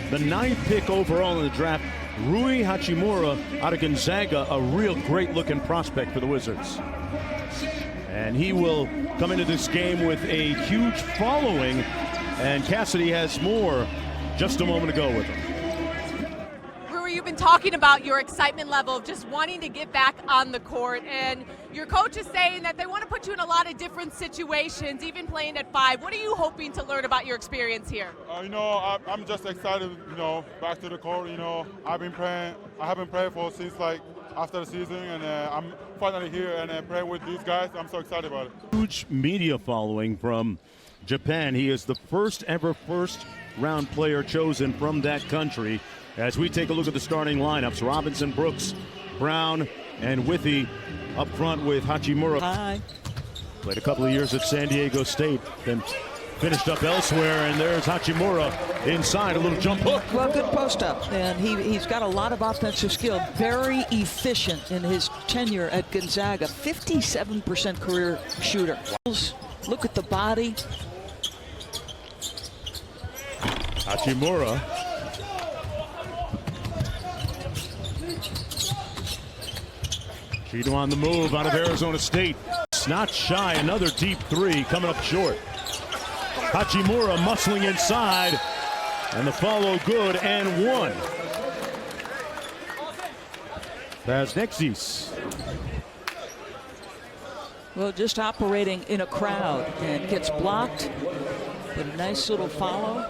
the 9th pick overall in the draft, Rui Hachimura out of Gonzaga, a real great-looking prospect for the Wizards. And he will come into this game with a huge following, and Cassidy has more just a moment ago with him. You've been talking about your excitement level of just wanting to get back on the court, and your coach is saying that they want to put you in a lot of different situations, even playing at 5. What are you hoping to learn about your experience here? I'm just excited, back to the court. I haven't played since after the season, and I'm finally here and playing with these guys. I'm so excited about it. Huge media following from Japan. He is the first ever first-round player chosen from that country. As we take a look at the starting lineups, Robinson, Brooks, Brown, and Withy up front with Hachimura. Hi. Played a couple of years at San Diego State, then finished up elsewhere, and there's Hachimura inside, a little jump hook. Well, good post up, and he's got a lot of offensive skill. Very efficient in his tenure at Gonzaga. 57% career shooter. Look at the body. Hachimura. Cheatham on the move out of Arizona State. Not shy, another deep 3 coming up short. Hachimura muscling inside, and the follow good and 1. Vaznexi's. Well, just operating in a crowd and gets blocked, but a nice little follow.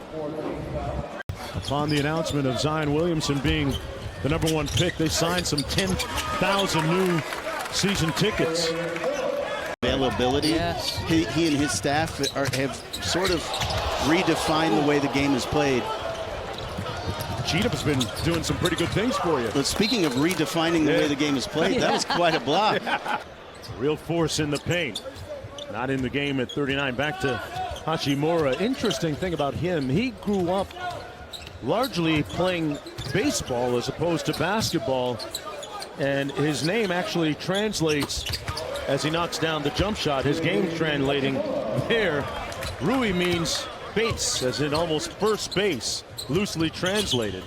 Upon the announcement of Zion Williamson being the #1 pick, they signed some 10,000 new season tickets. Availability. Yes. He and his staff have sort of redefined the way the game is played. Cheatham's been doing some pretty good things for you. But speaking of redefining the way the game is played, that was quite a block. Real force in the paint. Not in the game at 39. Back to Hachimura. Interesting thing about him, he grew up largely playing baseball as opposed to basketball, and his name actually translates as he knocks down the jump shot. His game translating there. Rui means base, as in almost first base, loosely translated.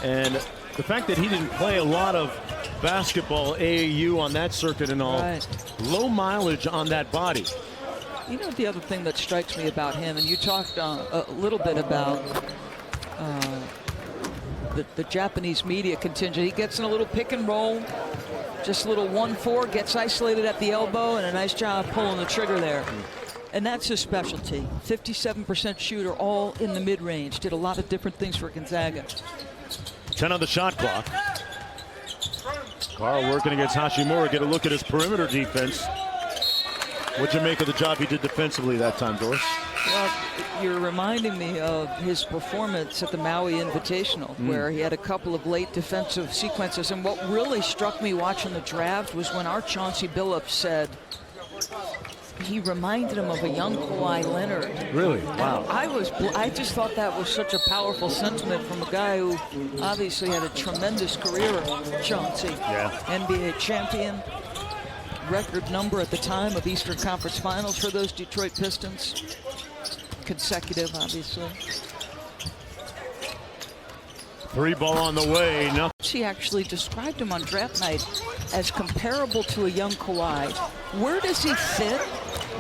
And the fact that he didn't play a lot of basketball, AAU on that circuit and all, right. Low mileage on that body. You know, the other thing that strikes me about him, and you talked a little bit about the Japanese media contingent. He gets in a little pick and roll, just a little 1-4, gets isolated at the elbow, and a nice job pulling the trigger there. And that's his specialty. 57% shooter, all in the mid-range. Did a lot of different things for Gonzaga. 10 on the shot clock. Carl working against Hachimura. Get a look at his perimeter defense. What'd you make of the job he did defensively that time, Doris? Well, you're reminding me of his performance at the Maui Invitational, where he had a couple of late defensive sequences. And what really struck me watching the draft was when our Chauncey Billups said he reminded him of a young Kawhi Leonard. Really? Wow. I just thought that was such a powerful sentiment from a guy who obviously had a tremendous career, Chauncey. Yeah. NBA champion. Record number at the time of Eastern Conference Finals for those Detroit Pistons. Consecutive, obviously. 3 ball on the way. No. She actually described him on draft night as comparable to a young Kawhi. Where does he fit?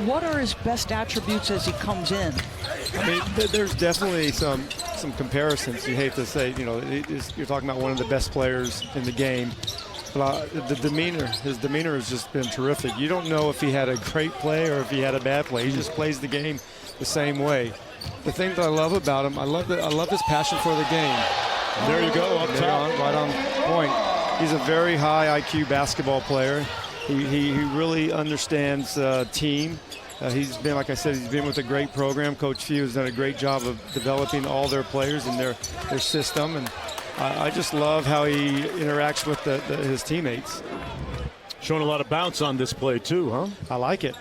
What are his best attributes as he comes in? I mean, there's definitely some comparisons. You hate to say, you're talking about one of the best players in the game. But his demeanor has just been terrific. You don't know if he had a great play or if he had a bad play. He just plays the game the same way. The thing that I love about him, I love his passion for the game. And there you go, up top. Right on point. He's a very high IQ basketball player. He really understands team. He's been, like I said, he's been with a great program. Coach Few has done a great job of developing all their players and their system. And I just love how he interacts with his teammates. Showing a lot of bounce on this play too, huh? I like it.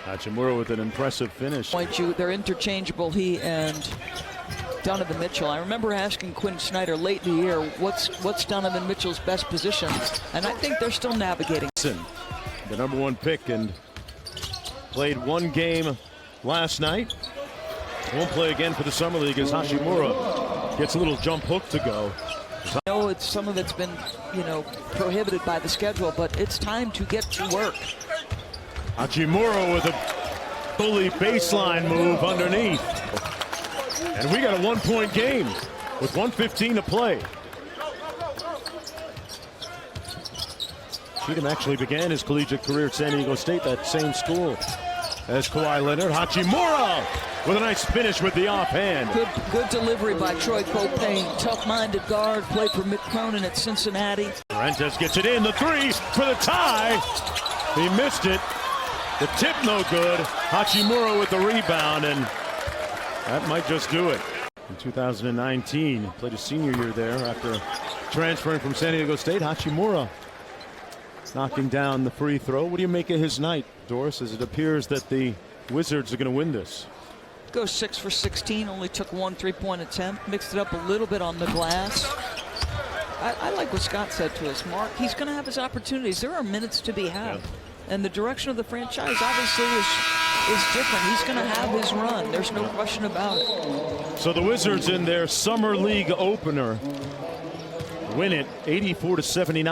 Hachimura with an impressive finish. They're interchangeable, he and Donovan Mitchell. I remember asking Quinn Snyder late in the year, what's Donovan Mitchell's best position? And I think they're still navigating. The #1 pick, and played 1 game last night. Won't play again for the Summer League as Hachimura gets a little jump hook to go. I know it's some of it's been, prohibited by the schedule, but it's time to get to work. Hachimura with a bully baseline move underneath. And we got a 1-point game with 1:15 to play. Cheatham actually began his collegiate career at San Diego State, that same school as Kawhi Leonard. Hachimura with a nice finish with the offhand. Good delivery by Troy Copane. Tough-minded guard, played for Mick Cronin at Cincinnati. Fuentes gets it in, the three for the tie. He missed it. The tip no good. Hachimura with the rebound, and that might just do it. In 2019, played his senior year there after transferring from San Diego State. Hachimura knocking down the free throw. What do you make of his night, Doris, as it appears that the Wizards are going to win this? Goes 6 for 16, only took 1 3-point attempt, mixed it up a little bit on the glass. I like what Scott said to us, Mark. He's going to have his opportunities. There are minutes to be had. Yeah. And the direction of the franchise obviously is different. He's going to have his run. There's no question about it. So the Wizards in their Summer League opener win it 84-79.